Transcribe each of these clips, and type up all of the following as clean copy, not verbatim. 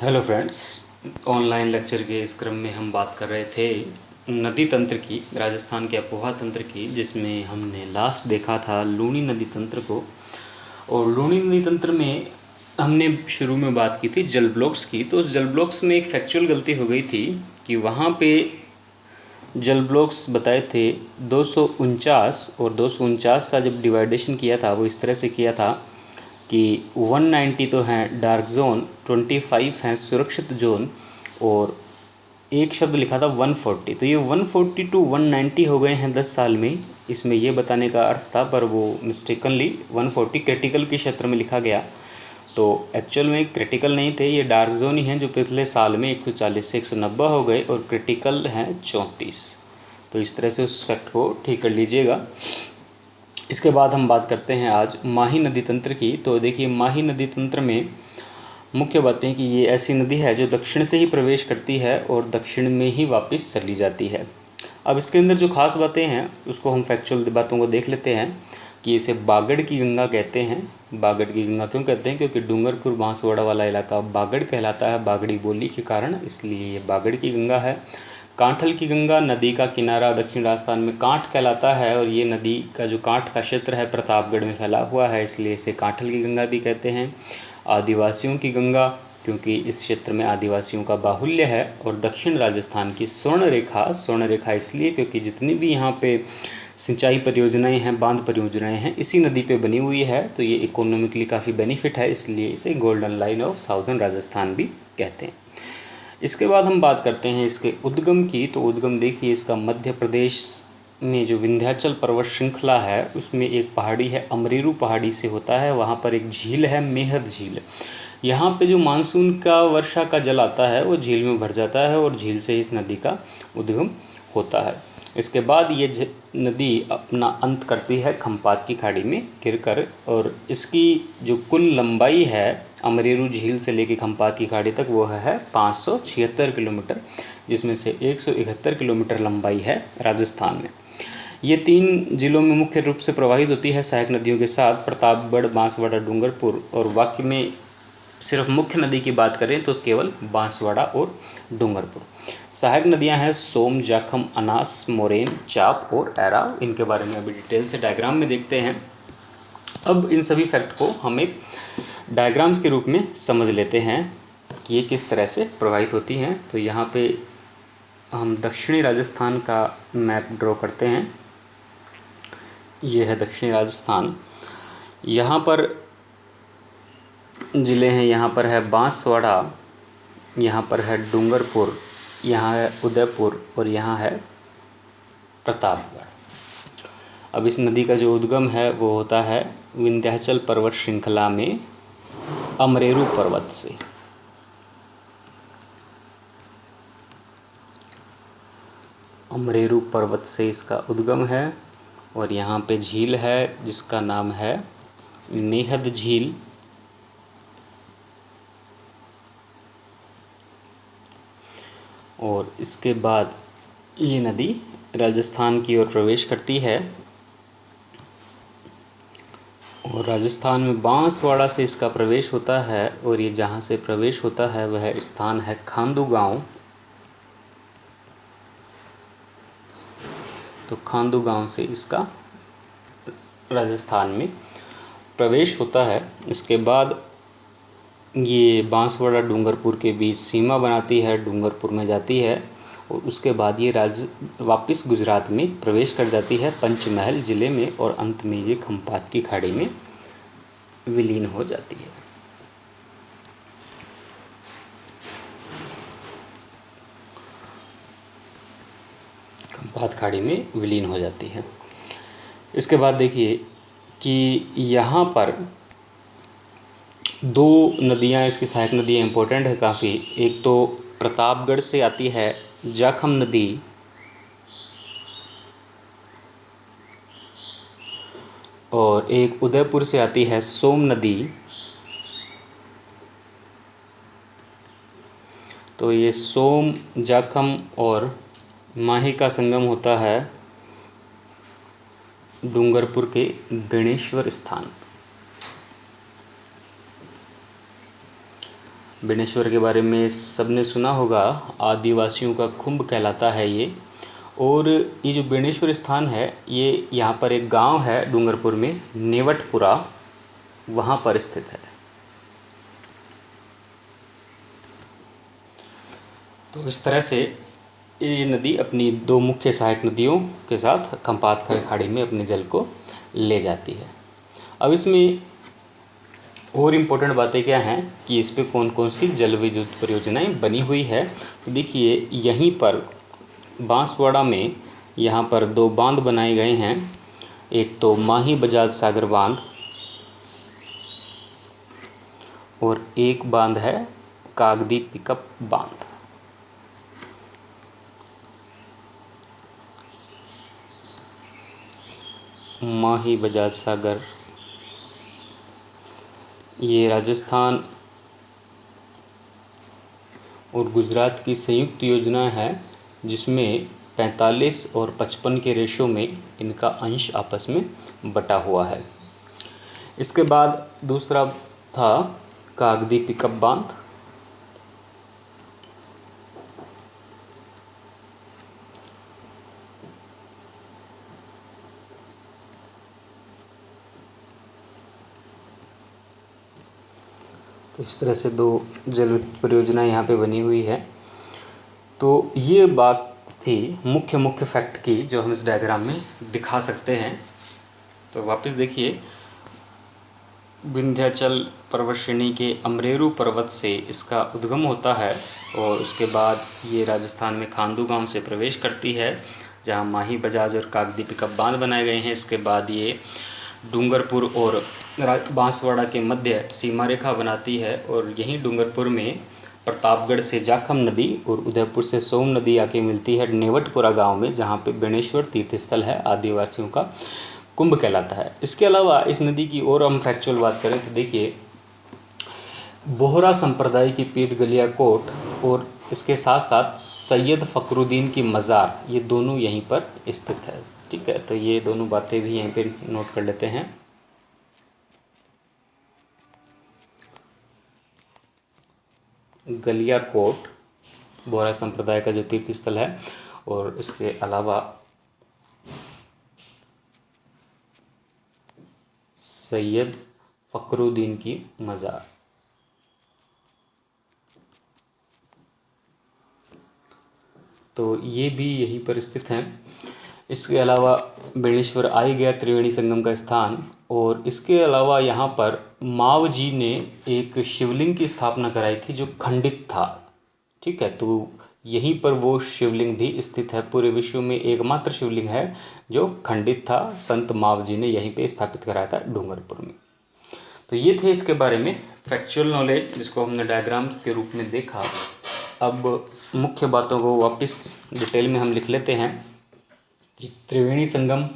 Hello friends. Online lecture के इस क्रम में हम बात कर रहे थे नदी तंत्र की, राजस्थान के अपोहा तंत्र की, जिसमें हमने लास्ट देखा था लूणी नदी तंत्र को। और लूणी नदी तंत्र में हमने शुरू में बात की थी जल ब्लॉक्स की। तो उस जल ब्लॉक्स में एक फैक्चुअल गलती हो गई थी कि वहाँ पे जल ब्लॉक्स बताए थे 249, और 249 का जब डिवाइडेशन किया था वो इस तरह से किया था कि 190 तो हैं डार्क जोन, 25 हैं सुरक्षित जोन, और एक शब्द लिखा था 140। तो ये 140 टू 190 हो गए हैं 10 साल में। इसमें ये बताने का अर्थ था, पर वो मिस्टेकनली 140 क्रिटिकल के क्षेत्र में लिखा गया। तो एक्चुअल में क्रिटिकल नहीं थे, ये डार्क जोन ही हैं जो पिछले साल में 140 से 190 हो गए, और क्रिटिकल हैं 34। तो इस तरह से उस फैक्ट को ठीक कर लीजिएगा। इसके बाद हम बात करते हैं आज माही नदी तंत्र की। तो देखिए, माही नदी तंत्र में मुख्य बातें कि ये ऐसी नदी है जो दक्षिण से ही प्रवेश करती है और दक्षिण में ही वापस चली जाती है। अब इसके अंदर जो खास बातें हैं उसको हम फैक्चुअल बातों को देख लेते हैं कि इसे बागड़ की गंगा कहते हैं। बागड़ की गंगा क्यों कहते हैं? क्योंकि डूंगरपुर बांसवाड़ा वाला इलाका बागड़ कहलाता है, बागड़ी बोली के कारण, इसलिए ये बागड़ की गंगा है। कांठल की गंगा, नदी का किनारा दक्षिण राजस्थान में कांठ कहलाता है, और ये नदी का जो कांठ का क्षेत्र है प्रतापगढ़ में फैला हुआ है, इसलिए इसे कांठल की गंगा भी कहते हैं। आदिवासियों की गंगा, क्योंकि इस क्षेत्र में आदिवासियों का बाहुल्य है। और दक्षिण राजस्थान की स्वर्ण रेखा इसलिए क्योंकि जितनी भी यहाँ पे सिंचाई परियोजनाएं हैं, बांध परियोजनाएं हैं, इसी नदी पे बनी हुई है। तो ये इकोनॉमिकली काफ़ी बेनिफिट है, इसलिए इसे golden line of southern Rajasthan भी कहते हैं। इसके बाद हम बात करते हैं इसके उद्गम की। तो उद्गम देखिए, इसका मध्य प्रदेश में जो विंध्याचल पर्वत श्रृंखला है उसमें एक पहाड़ी है, अमरेरू पहाड़ी से होता है। वहाँ पर एक झील है, मेहद झील। यहाँ पे जो मानसून का वर्षा का जल आता है वो झील में भर जाता है, और झील से इस नदी का उद्गम होता है। इसके बाद ये नदी अपना अंत करती है खम्पात की खाड़ी में गिरकर, और इसकी जो कुल लंबाई है अमरेरू झील से लेकर खम्पात की खाड़ी तक वो है 576 किलोमीटर, जिसमें से 171 किलोमीटर लंबाई है राजस्थान में। ये 3 जिलों में मुख्य रूप से प्रवाहित होती है सहायक नदियों के साथ, प्रतापगढ़, बांसवाड़ा, डूंगरपुर। और वाक्य में सिर्फ मुख्य नदी की बात करें तो केवल बांसवाड़ा और डूंगरपुर। सहायक नदियां हैं सोम, जाखम, अनास, मोरेन, चाप और ऐरा। इनके बारे में अभी डिटेल से डायग्राम में देखते हैं। अब इन सभी फैक्ट को हम एक डायग्राम्स के रूप में समझ लेते हैं कि ये किस तरह से प्रभावित होती हैं। तो यहाँ पे हम दक्षिणी राजस्थान का मैप ड्रॉ करते हैं। ये है दक्षिणी राजस्थान। यहाँ पर ज़िले हैं, यहाँ पर है बांसवाड़ा, यहाँ पर है डूंगरपुर, यहाँ है उदयपुर, और यहाँ है प्रतापगढ़। अब इस नदी का जो उद्गम है वो होता है विंध्याचल पर्वत श्रृंखला में अमरेरू पर्वत से। अमरेरू पर्वत से इसका उद्गम है, और यहाँ पे झील है जिसका नाम है मेहद झील। और इसके बाद ये नदी राजस्थान की ओर प्रवेश करती है, और राजस्थान में बांसवाड़ा से इसका प्रवेश होता है। और ये जहाँ से प्रवेश होता है वह स्थान है खांदू गांव। तो खांदू गांव से इसका राजस्थान में प्रवेश होता है। इसके बाद ये बांसवाड़ा डूंगरपुर के बीच सीमा बनाती है, डूंगरपुर में जाती है, और उसके बाद ये वापस गुजरात में प्रवेश कर जाती है पंचमहल ज़िले में, और अंत में ये खम्पात की खाड़ी में विलीन हो जाती है। खम्पात खाड़ी में विलीन हो जाती है। इसके बाद देखिए कि यहाँ पर 2 नदियाँ, इसकी सहायक नदियाँ इम्पोर्टेंट है काफ़ी। एक तो प्रतापगढ़ से आती है जाखम नदी, और एक उदयपुर से आती है सोम नदी। तो ये सोम, जाखम और माही का संगम होता है डूंगरपुर के बेणेश्वर स्थान। बेणेश्वर के बारे में सबने सुना होगा, आदिवासियों का कुंभ कहलाता है ये। और ये जो बेणेश्वर स्थान है, ये यहाँ पर एक गांव है डूंगरपुर में, नेवटपुरा, वहाँ पर स्थित है। तो इस तरह से ये नदी अपनी दो मुख्य सहायक नदियों के साथ खंपात खाड़ी में अपने जल को ले जाती है। अब इसमें और इम्पोर्टेंट बातें क्या हैं कि इस पे कौन कौन सी जल विद्युत परियोजनाएं बनी हुई है। तो देखिए, यहीं पर बांसवाड़ा में यहाँ पर दो बांध बनाए गए हैं। एक तो माही बजाज सागर बांध और एक बांध है कागदी पिकअप बांध। माही बजाज सागर ये राजस्थान और गुजरात की संयुक्त योजना है, जिसमें 45 और 55 के रेशो में इनका अंश आपस में बटा हुआ है। इसके बाद दूसरा था कागदी पिकअप बांध। तो इस तरह से दो जल विद्युत परियोजना यहाँ पे बनी हुई है। तो ये बात थी मुख्य फैक्ट की, जो हम इस डायग्राम में दिखा सकते हैं। तो वापस देखिए, विंध्याचल पर्वत श्रेणी के अमरेरू पर्वत से इसका उद्गम होता है और उसके बाद ये राजस्थान में खांडू गांव से प्रवेश करती है, जहां माही बजाज और कागदी पिकअप बांध बनाए गए हैं। इसके बाद ये डूंगरपुर और बांसवाड़ा के मध्य सीमा रेखा बनाती है और यहीं डूंगरपुर में प्रतापगढ़ से जाखम नदी और उदयपुर से सोम नदी आके मिलती है नेवटपुरा गांव में, जहां पे बेणेश्वर तीर्थ स्थल है, आदिवासियों का कुंभ कहलाता है। इसके अलावा इस नदी की और हम फैक्चुअल बात करें तो देखिए, बोहरा संप्रदाय की पीठ गलियाकोट और इसके साथ साथ सैयद फ़खरुद्दीन की मज़ार, ये दोनों यहीं पर स्थित है। ठीक है, तो ये दोनों बातें भी यहीं पे नोट कर लेते हैं। गलियाकोट बोहरा संप्रदाय का जो तीर्थ स्थल है, और इसके अलावा सैयद फ़खरुद्दीन की मज़ार। तो ये भी यहीं पर स्थित हैं। इसके अलावा बेणेश्वर आई गया त्रिवेणी संगम का स्थान, और इसके अलावा यहाँ पर माव जी ने एक शिवलिंग की स्थापना कराई थी जो खंडित था। ठीक है, तो यहीं पर वो शिवलिंग भी स्थित है। पूरे विश्व में एकमात्र शिवलिंग है जो खंडित था, संत माव जी ने यहीं पे स्थापित कराया था डूंगरपुर में। तो ये थे इसके बारे में फैक्चुअल नॉलेज, जिसको हमने डायग्राम के रूप में देखा। अब मुख्य बातों को वापस डिटेल में हम लिख लेते हैं कि त्रिवेणी संगम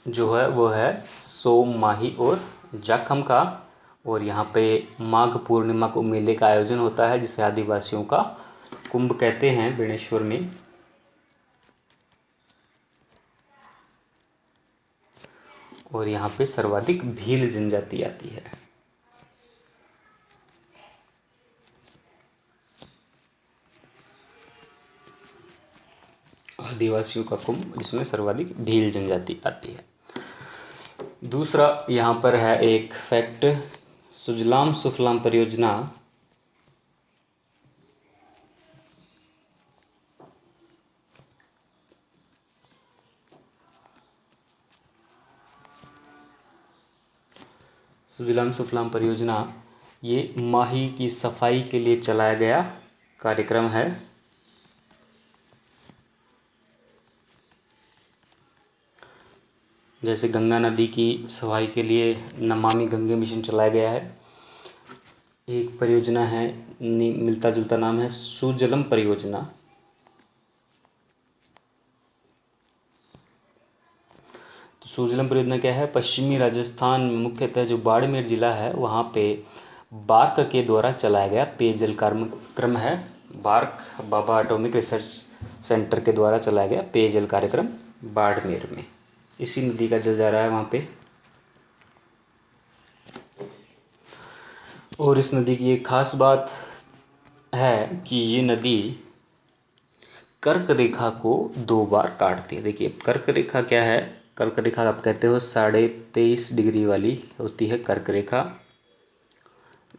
जो है वो है सोम, माही और जाखम का, और यहाँ पे माघ पूर्णिमा को मेले का आयोजन होता है, जिसे आदिवासियों का कुंभ कहते हैं बेणेश्वर में। और यहाँ पे सर्वाधिक भील जनजाति आती है। आदिवासियों का कुंभ, जिसमें सर्वाधिक भील जनजाति आती है। दूसरा यहाँ पर है एक फैक्ट, सुजलाम सुफलाम परियोजना ये माही की सफाई के लिए चलाया गया कार्यक्रम है। जैसे गंगा नदी की सफाई के लिए नमामि गंगे मिशन चलाया गया है। एक परियोजना है, मिलता जुलता नाम है, सुजलम परियोजना। तो सुजलम परियोजना क्या है? पश्चिमी राजस्थान में मुख्यतः जो बाड़मेर जिला है, वहाँ पे बार्क के द्वारा चलाया गया पेयजल कार्यक्रम है। बार्क बाबा एटॉमिक रिसर्च सेंटर के द्वारा चलाया गया पेयजल कार्यक्रम बाड़मेर में। इसी नदी का जल जा रहा है वहाँ पे। और इस नदी की एक खास बात है कि ये नदी कर्क रेखा को 2 बार काटती है। देखिए कर्क रेखा क्या है, कर्क रेखा आप कहते हो 23.5 डिग्री वाली होती है कर्क रेखा,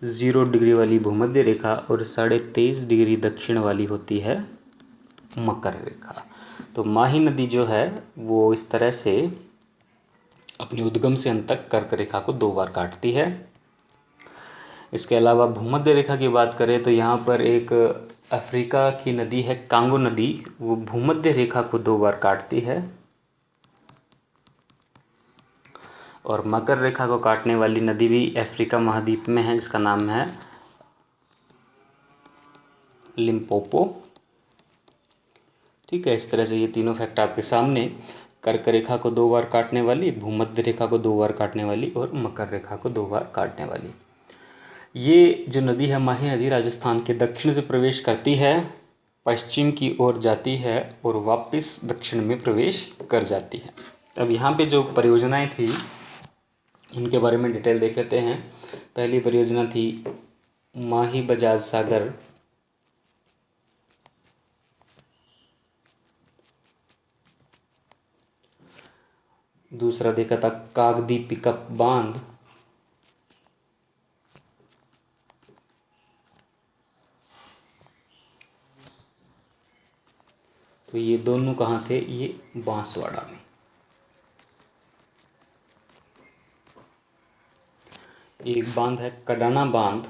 0 डिग्री वाली भूमध्य रेखा और 23.5 डिग्री दक्षिण वाली होती है मकर रेखा। तो माही नदी जो है वो इस तरह से अपने उद्गम से अंत तक कर्क रेखा को 2 बार काटती है। इसके अलावा भूमध्य रेखा की बात करें तो यहाँ पर एक अफ्रीका की नदी है कांगो नदी, वो भूमध्य रेखा को 2 बार काटती है। और मकर रेखा को काटने वाली नदी भी अफ्रीका महाद्वीप में है, जिसका नाम है लिम्पोपो। ठीक है, इस तरह से ये तीनों फैक्ट आपके सामने, कर्क रेखा को 2 बार काटने वाली, भूमध्य रेखा को 2 बार काटने वाली और मकर रेखा को 2 बार काटने वाली। ये जो नदी है माही नदी राजस्थान के दक्षिण से प्रवेश करती है, पश्चिम की ओर जाती है और वापस दक्षिण में प्रवेश कर जाती है। अब यहाँ पे जो परियोजनाएं थी उनके बारे में डिटेल देख लेते हैं। पहली परियोजना थी माही बजाज सागर, दूसरा देखा था कागदी पिकअप बांध, तो ये दोनों कहाँ थे, ये बांसवाड़ा में। एक बांध है कडाना बांध,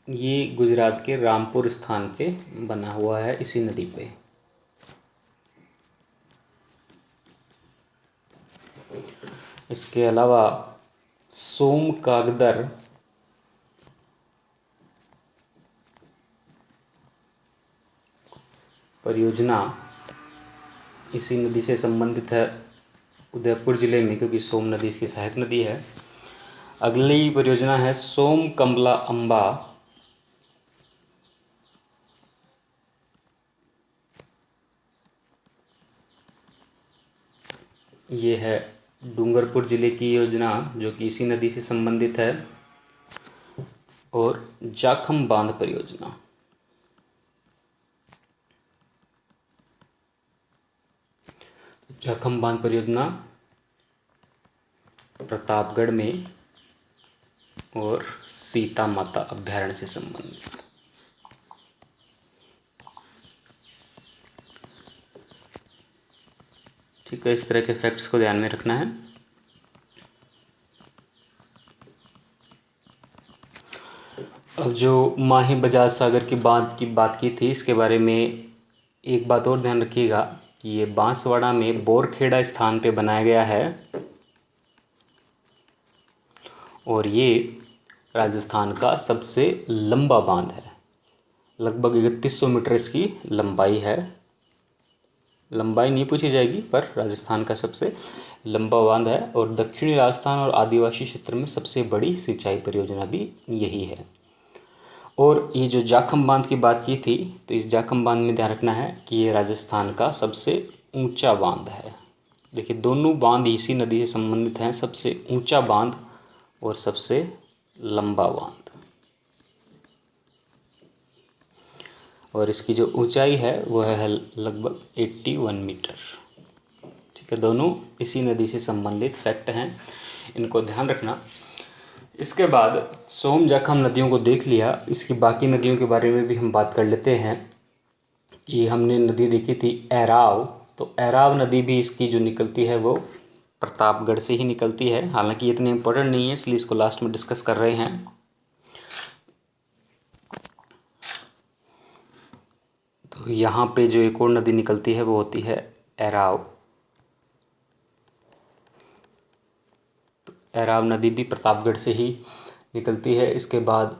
ये गुजरात के रामपुर स्थान पे बना हुआ है इसी नदी पे। इसके अलावा सोम कागदर परियोजना इसी नदी से संबंधित है उदयपुर ज़िले में, क्योंकि सोम नदी इसकी सहायक नदी है। अगली परियोजना है सोम कमला अम्बा, ये है डूंगरपुर ज़िले की योजना जो कि इसी नदी से संबंधित है। और जाखम बांध परियोजना, जाखम बांध परियोजना प्रतापगढ़ में और सीता माता अभ्यारण्य से संबंधित। ठीक है, इस तरह के फैक्ट्स को ध्यान में रखना है। अब जो माही बजाज सागर की बात की थी, इसके बारे में एक बात और ध्यान रखिएगा कि ये बांसवाड़ा में बोरखेड़ा स्थान पे बनाया गया है और ये राजस्थान का सबसे लंबा बांध है। लगभग 3100 मीटर इसकी लंबाई है। लंबाई नहीं पूछी जाएगी, पर राजस्थान का सबसे लंबा बांध है और दक्षिणी राजस्थान और आदिवासी क्षेत्र में सबसे बड़ी सिंचाई परियोजना भी यही है। और ये जो जाखम बांध की बात की थी, तो इस जाखम बांध में ध्यान रखना है कि ये राजस्थान का सबसे ऊंचा बांध है। देखिए दोनों बांध इसी नदी से संबंधित हैं, सबसे ऊंचा बांध और सबसे लंबा बांध। और इसकी जो ऊंचाई है वो है लगभग 81 मीटर। ठीक है, दोनों इसी नदी से संबंधित फैक्ट हैं, इनको ध्यान रखना। इसके बाद सोम जाखम नदियों को देख लिया, इसकी बाकी नदियों के बारे में भी हम बात कर लेते हैं। कि हमने नदी देखी थी एराव, तो एराव नदी भी इसकी जो निकलती है वो प्रतापगढ़ से ही निकलती है। हालांकि ये इतनी इम्पोर्टेंट नहीं है, इसलिए इसको लास्ट में डिस्कस कर रहे हैं। तो यहाँ पे जो एक और नदी निकलती है वो होती है एराव। तो एराव नदी भी प्रतापगढ़ से ही निकलती है। इसके बाद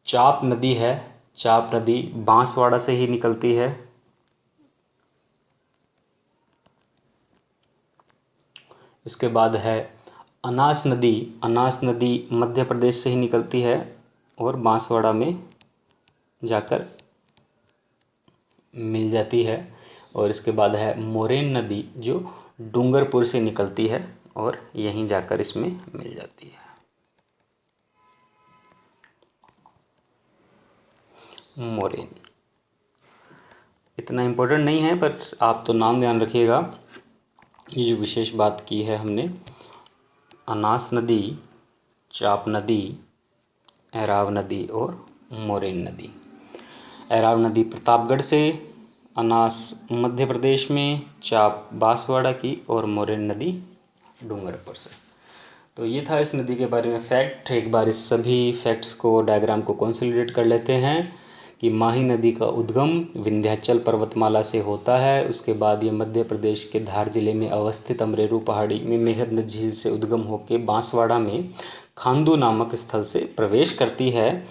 चाप नदी है, चाप नदी बांसवाड़ा से ही निकलती है। इसके बाद है अनास नदी, अनास नदी मध्य प्रदेश से ही निकलती है और बांसवाड़ा में जाकर मिल जाती है। और इसके बाद है मोरेन नदी जो डूंगरपुर से निकलती है और यहीं जाकर इसमें मिल जाती है। मोरेन इतना इम्पोर्टेंट नहीं है, पर आप तो नाम ध्यान रखिएगा। ये जो विशेष बात की है हमने, अनास नदी, चाप नदी, एराव नदी और मोरेन नदी। एराव नदी प्रतापगढ़ से, अनास मध्य प्रदेश में, चाप बांसवाड़ा की और मोरेन नदी डूंगरपुर से। तो ये था इस नदी के बारे में फैक्ट। एक बार इस सभी फैक्ट्स को, डायग्राम को कंसोलिडेट कर लेते हैं कि माही नदी का उद्गम विंध्याचल पर्वतमाला से होता है। उसके बाद ये मध्य प्रदेश के धार जिले में अवस्थित अमरेरू पहाड़ी में मेहंद झील से उद्गम होकर बांसवाड़ा में खांदू नामक स्थल से प्रवेश करती है।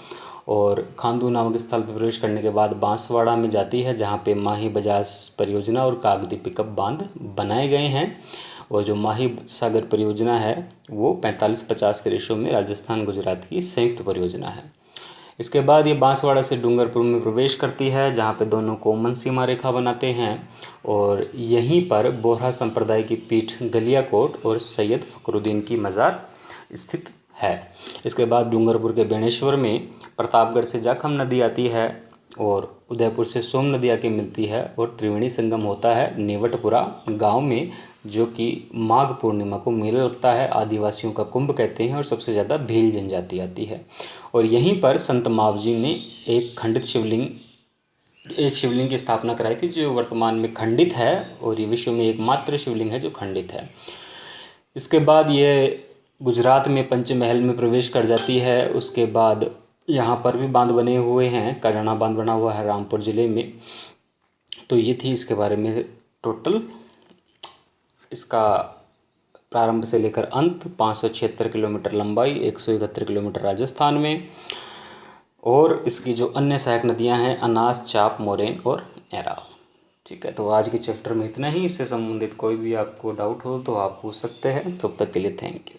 और खांदू नामक स्थल पर प्रवेश करने के बाद बांसवाड़ा में जाती है, जहाँ पे माही बजाज परियोजना और कागदी पिकअप बांध बनाए गए हैं। और जो माही सागर परियोजना है वो 45-50 के रेशो में राजस्थान गुजरात की संयुक्त परियोजना है। इसके बाद ये बांसवाड़ा से डूंगरपुर में प्रवेश करती है, जहाँ पे दोनों कॉमन सीमा रेखा बनाते हैं। और यहीं पर बोहरा संप्रदाय की पीठ गलियाकोट और सैयद फखरुद्दीन की मज़ार स्थित है। इसके बाद डूंगरपुर के बेणेश्वर में प्रतापगढ़ से जाखम नदी आती है और उदयपुर से सोम नदी आके मिलती है और त्रिवेणी संगम होता है नेवटपुरा गांव में, जो कि माघ पूर्णिमा को मेला लगता है। आदिवासियों का कुंभ कहते हैं और सबसे ज़्यादा भील जनजाति आती है। और यहीं पर संत मावजी ने एक शिवलिंग की स्थापना कराई थी, जो वर्तमान में खंडित है और ये विश्व में एकमात्र शिवलिंग है जो खंडित है। इसके बाद ये गुजरात में पंचमहल में प्रवेश कर जाती है। उसके बाद यहाँ पर भी बांध बने हुए हैं, कडाना बांध बना हुआ है रामपुर ज़िले में। तो ये थी इसके बारे में टोटल, इसका प्रारंभ से लेकर अंत 576 किलोमीटर लंबाई, 171 किलोमीटर राजस्थान में। और इसकी जो अन्य सहायक नदियां हैं अनास, चाप, मोरेन और एराव। ठीक है, तो आज के चैप्टर में इतना ही। इससे संबंधित कोई भी आपको डाउट हो तो आप पूछ सकते हैं। तब तक के लिए थैंक यू।